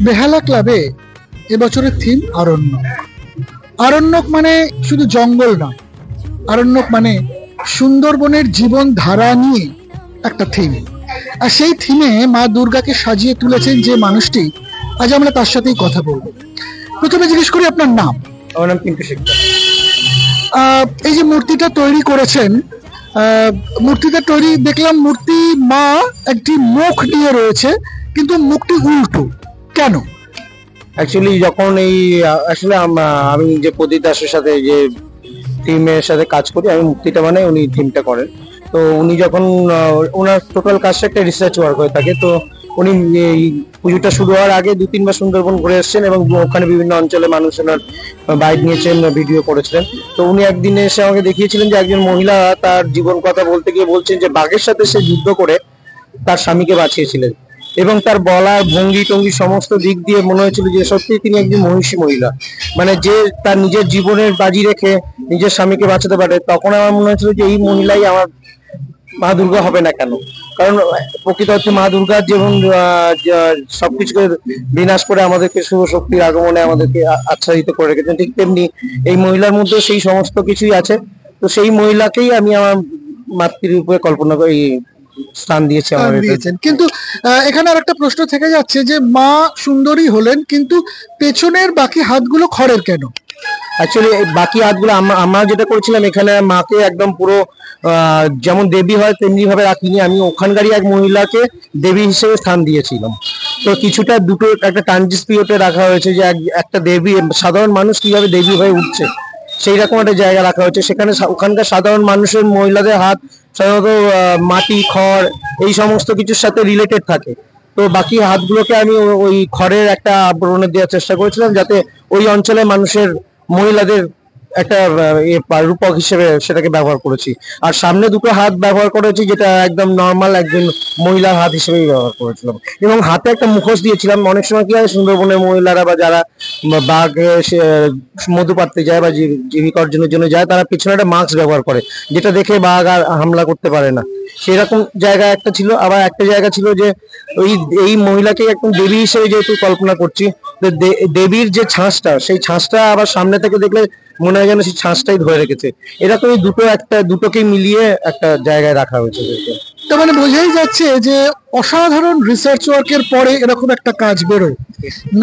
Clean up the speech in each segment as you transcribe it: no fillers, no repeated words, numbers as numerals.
বেহালা ক্লাবে এবছরের থিম আরণ্যক। আরণ্যক মানে শুধু জঙ্গল নয়, আরণ্যক মানে সুন্দরবনের জীবন ধারা নিয়ে একটা থিম। আর সেই থিমে মা দুর্গাকে সাজিয়ে তুলেছেন যে মানুষটি, আজ আমরা তার সাথেই কথা বলবো। প্রথমে জিজ্ঞেস করি আপনার নাম। আমার নাম পিন্টু শিকদার। এই যে মূর্তিটা তৈরি করেছেন, মূর্তিটা তৈরি দেখলাম মূর্তি মা একটি মুখ নিয়ে রয়েছে, কিন্তু মুখটি উল্টো কেন? অ্যাকচুয়ালি যখন আমি যে প্রদীপ দাসের সাথে যে টিমের সাথে কাজ করি, আমি মূর্তিটা মানে উনি টিমটা করেন। তো উনি যখন ওনার টোটাল কাজটা একটা রিসার্চ ওয়ার্ক হয়ে থাকে, তো উনি এই পুজোটা শুরু হওয়ার আগে 2-3 বার সুন্দরবন ঘুরে এসেছেন এবং ওখানে বিভিন্ন অঞ্চলে মানুষ ওনার বাইক নিয়েছেন, ভিডিও করেছিলেন। তো উনি একদিন এসে আমাকে দেখিয়েছিলেন যে একজন মহিলা তার জীবন কথা বলতে গিয়ে বলছেন যে বাঘের সাথে সে যুদ্ধ করে তার স্বামীকে বাঁচিয়েছিলেন, এবং তার বলার ভঙ্গি টঙ্গি সমস্ত দিক দিয়ে মনে হয়েছিল যে সত্যি তিনি একজন মহিষী মহিলা, মানে যে তার নিজের জীবনের বাজি রেখে নিজের স্বামীকে বাঁচাতে পারে। তখন আমার মনে হয়েছিল যে এই মহিলাই আমার মা দুর্গা হবে না কেন, কারণ প্রকৃত হচ্ছে মা দুর্গা যেমন সবকিছুকে বিনাশ করে আমাদেরকে শুভ শক্তির আগমনে আমাদেরকে আচ্ছাদিত করে রেখেছেন, ঠিক তেমনি এই মহিলার মধ্যে সেই সমস্ত কিছুই আছে। তো সেই মহিলাকেই আমি আমার মাতৃরূপে কল্পনা করি, স্থান দিয়েছি আমাদের। কিন্তু এখানে আর একটা প্রশ্ন থেকে যাচ্ছে যে মা সুন্দরী হলেন, কিন্তু পেছনের বাকি হাতগুলো খড়ের কেন? অ্যাকচুয়ালি বাকি হাতগুলো আমরা যেটা করেছিলাম, এখানে মাকে একদম পুরো যেমন দেবী হয় তেমনি ভাবে রাখিনি, আমি ওখানকারই এক মহিলাকে দেবী হিসেবে স্থান দিয়েছিলাম। তো কিছুটা দুটো একটা ট্রানজিট পিরিয়ডে রাখা হয়েছে, যে একটা দেবী, সাধারণ মানুষ কিভাবে দেবী হয়ে উঠছে সেই রকম একটা জায়গা রাখা হয়েছে। সেখানে ওখানকার সাধারণ মানুষের মহিলাদের হাত সাধারণত মাটি, খড় এই সমস্ত কিছুর সাথে রিলেটেড থাকে। তো বাকি হাতগুলোকে আমি ওই খড়ের একটা আবরণে দেওয়ার চেষ্টা করেছিলাম, যাতে ওই অঞ্চলের মানুষের মহিলাদের একটা রূপক হিসেবে সেটাকে ব্যবহার করেছি। আর সামনে দুটো হাত ব্যবহার করেছি, যেটা একদম নর্মাল একজন মহিলার হাত হিসেবেই ব্যবহার করেছিলাম, এবং হাতে একটা মুখোশ দিয়েছিলাম। অনেক সময় কি হয়, সুন্দরবনের মহিলারা বা যারা বাঘ মধু পাড়তে যায় বা জীবিকা অর্জনের জন্য যায়, তারা পিছনে একটা মাস্ক ব্যবহার করে, যেটা দেখে বাঘ আর হামলা করতে পারে না। সেরকম জায়গা একটা ছিল। আবার একটা জায়গা ছিল যে এই মহিলাকে একদম দেবী হিসেবে যেহেতু কল্পনা করছি, দেবীর যে ছাঁচটা, সেই ছাঁচটা আবার সামনে থেকে দেখলে মনে হয় যেন সেই ছাঁচটাই ধরে রেখেছে। এরকমই দুটোকে মিলিয়ে একটা জায়গায় রাখা হয়েছে। তার মানে বোঝাই যাচ্ছে যে অসাধারণ রিসার্চ ওয়ার্কের পরে এরকম একটা কাজ বেরোয়।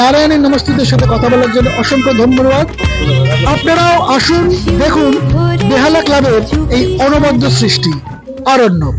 নারায়ণী নমস্তিদের সাথে কথা বলার জন্য অসংখ্য ধন্যবাদ। আপনারাও আসুন, দেখুন বেহালা ক্লাবের এই অনবদ্য সৃষ্টি আরণ্যক।